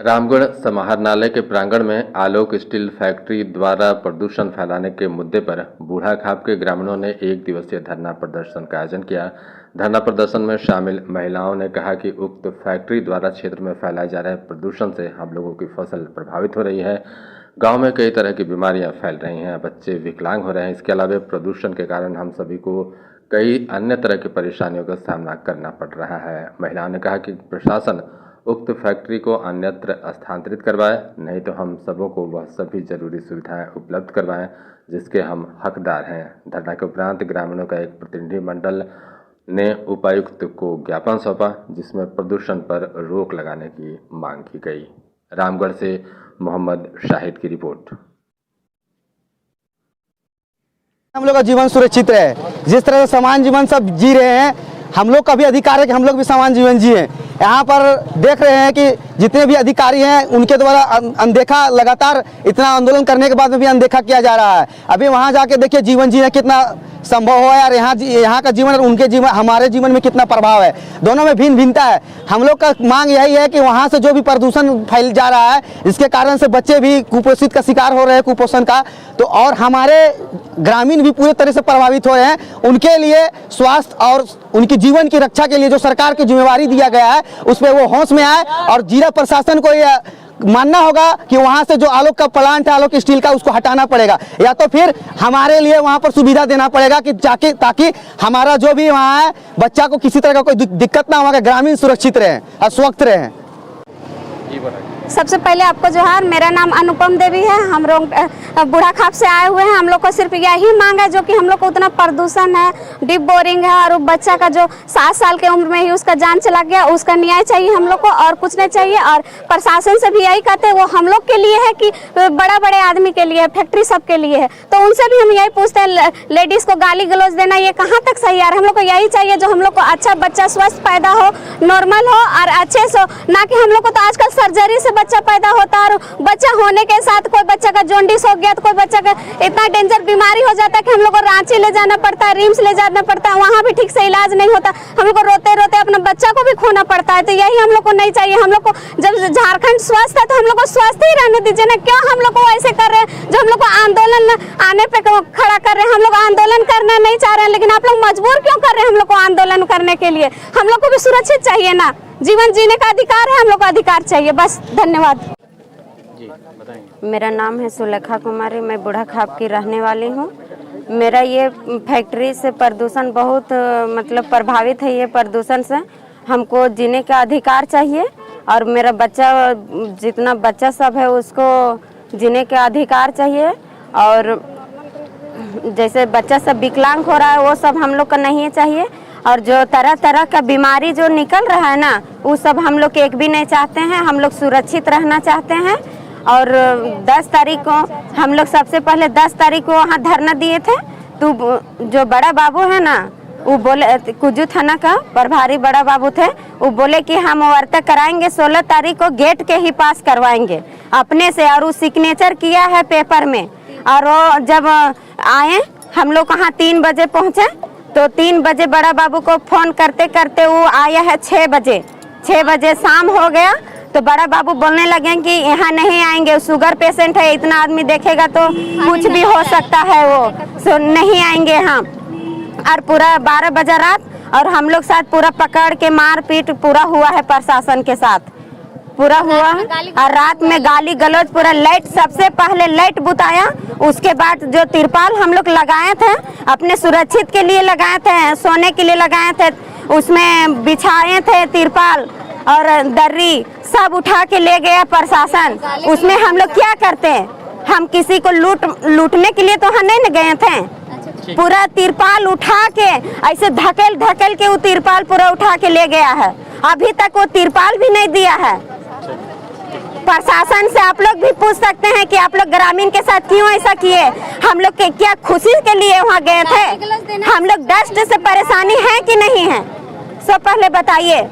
रामगढ़ समाहरणालय के प्रांगण में आलोक स्टील फैक्ट्री द्वारा प्रदूषण फैलाने के मुद्दे पर बूढ़ाखाप के ग्रामीणों ने एक दिवसीय धरना प्रदर्शन का आयोजन किया। धरना प्रदर्शन में शामिल महिलाओं ने कहा कि उक्त फैक्ट्री द्वारा क्षेत्र में फैलाए जा रहे प्रदूषण से हम लोगों की फसल प्रभावित हो रही है। गांव में कई तरह की बीमारियां फैल रही हैं, बच्चे विकलांग हो रहे हैं। इसके अलावा प्रदूषण के कारण हम सभी को कई अन्य तरह की परेशानियों का सामना करना पड़ रहा है। महिलाओं ने कहा कि प्रशासन उक्त फैक्ट्री को अन्यत्र स्थानांतरित करवाए, नहीं तो हम सबों को वह सभी जरूरी सुविधाएं उपलब्ध करवाएं जिसके हम हकदार हैं। धरना के उपरांत ग्रामीणों का एक प्रतिनिधिमंडल ने उपायुक्त को ज्ञापन सौंपा, जिसमें प्रदूषण पर रोक लगाने की मांग की गई। रामगढ़ से मोहम्मद शाहिद की रिपोर्ट। हम लोग का जीवन सुरक्षित रहे, जिस तरह से समान जीवन सब जी रहे हैं, हम लोग का भी अधिकार है कि हम लोग भी समान जीवन जिए। यहाँ पर देख रहे हैं कि जितने भी अधिकारी हैं उनके द्वारा अनदेखा, लगातार इतना आंदोलन करने के बाद में भी अनदेखा किया जा रहा है। अभी वहाँ जाके देखिए जीवन जीना कितना संभव हो यार, यहाँ का जीवन और उनके जीवन, हमारे जीवन में कितना प्रभाव है। दोनों में भिन्न भिन्नता है। हम लोग का मांग यही है कि वहाँ से जो भी प्रदूषण फैल जा रहा है, इसके कारण से बच्चे भी कुपोषित का शिकार हो रहे हैं, कुपोषण का, तो और हमारे ग्रामीण भी पूरी तरह से प्रभावित हो रहे हैं। उनके लिए स्वास्थ्य और उनकी जीवन की रक्षा के लिए जो सरकार की जिम्मेवारी दिया गया है उस पर वो होश में आए और जिला प्रशासन को ये मानना होगा कि वहां से जो आलोक का प्लांट है, आलोक स्टील का, उसको हटाना पड़ेगा, या तो फिर हमारे लिए वहां पर सुविधा देना पड़ेगा कि जाके ताकि हमारा जो भी वहां है बच्चा को किसी तरह का कोई दिक्कत ना हो, ग्रामीण सुरक्षित रहे और स्वस्थ रहे। सबसे पहले आपको जोहार। मेरा नाम अनुपम देवी है। हम लोग बूढ़ाखाप से आए हुए हैं। हम लोग को सिर्फ यही मांग है जो कि हम लोग को उतना प्रदूषण है, डीप बोरिंग है, और बच्चा का जो 7 साल के उम्र में ही उसका जान चला गया, उसका न्याय चाहिए हम लोग को, और कुछ नहीं चाहिए। और प्रशासन से भी यही कहते हैं, वो हम लोग के लिए है कि बड़ा बड़े आदमी के लिए, फैक्ट्री सबके लिए है, तो उनसे भी हम यही पूछते हैं। लेडीज को गाली गलौज देना ये कहाँ तक सही है? हम लोग को यही चाहिए जो हम लोग को अच्छा बच्चा स्वस्थ पैदा हो, नॉर्मल हो और अच्छे से, ना कि हम लोग को तो आजकल सर्जरी से बच्चा पैदा होता है, और बच्चा होने के साथ कोई बच्चा का जॉन्डिस हो गया तो कोई बच्चा का इतना डेंजर बीमारी हो जाता है कि हम लोग को रांची ले जाना पड़ता है, रिम्स ले जाना पड़ता है, वहाँ भी ठीक से इलाज नहीं होता। हम लोग को रोते रोते अपना बच्चा को भी खोना पड़ता है। तो यही हम लोग को नहीं चाहिए। हम लोग को जब झारखंड स्वस्थ है तो हम लोग को स्वस्थ ही रहने दीजिए ना। क्यों हम लोग को ऐसे कर रहे हैं जो हम लोग को आंदोलन आने पे खड़ा कर रहे हैं? हम लोग आंदोलन करना नहीं चाह रहे हैं, लेकिन आप लोग मजबूर क्यों कर रहे हैं हम लोग को आंदोलन करने के लिए? हम लोग को भी सुरक्षित चाहिए ना, जीवन जीने का अधिकार है, हम लोग को अधिकार चाहिए। बस, धन्यवाद। मेरा नाम है सुलेखा कुमारी, मैं बूढ़ाखाप की रहने वाली हूँ। मेरा ये फैक्ट्री से प्रदूषण बहुत मतलब प्रभावित है। ये प्रदूषण से हमको जीने का अधिकार चाहिए, और मेरा बच्चा, जितना बच्चा सब है उसको जीने का अधिकार चाहिए। और जैसे बच्चा सब विकलांग हो रहा है वो सब हम लोग को नहीं चाहिए। और जो तरह तरह का बीमारी जो निकल रहा है ना, वो सब हम लोग एक भी नहीं चाहते हैं। हम लोग सुरक्षित रहना चाहते हैं। और 10 तारीख को हम लोग सबसे पहले 10 तारीख को वहाँ धरना दिए थे। तो जो बड़ा बाबू है ना, वो बोले, कुजू थाना का प्रभारी बड़ा बाबू थे, वो बोले कि हम वार्ता कराएंगे 16 तारीख को, गेट के ही पास करवाएंगे अपने से। और वो सिग्नेचर किया है पेपर में। और वो जब आए, हम लोग वहाँ 3 बजे पहुँचे, तो 3 बजे बड़ा बाबू को फोन करते करते वो आया है 6 बजे। 6 बजे शाम हो गया तो बड़ा बाबू बोलने लगे कि यहाँ नहीं आएंगे, शुगर पेशेंट है, इतना आदमी देखेगा तो कुछ भी हो सकता है, वो सो नहीं आएंगे हम। और पूरा 12 बजे रात, और हम लोग साथ पूरा पकड़ के मारपीट पूरा हुआ है, प्रशासन के साथ पूरा हुआ। और रात में गाली गलौज पूरा, लाइट सबसे पहले लाइट बुताया, उसके बाद जो तिरपाल हम लोग लगाए थे अपने सुरक्षित के लिए लगाए थे, सोने के लिए लगाए थे, उसमें बिछाए थे तिरपाल और दर्री, सब उठा के ले गया प्रशासन। उसमें हम लोग क्या करते हैं? हम किसी को लूटने के लिए तो हम नहीं गए थे। पूरा तिरपाल उठा के ऐसे धकेल धकेल के वो तिरपाल पूरा उठा के ले गया है। अभी तक वो तिरपाल भी नहीं दिया है। प्रशासन से आप लोग भी पूछ सकते हैं कि आप लोग ग्रामीण के साथ क्यों ऐसा किए? हम लोग के क्या खुशी के लिए वहाँ गए थे? हम लोग डस्ट से परेशानी है कि नहीं है? सब पहले बताइए।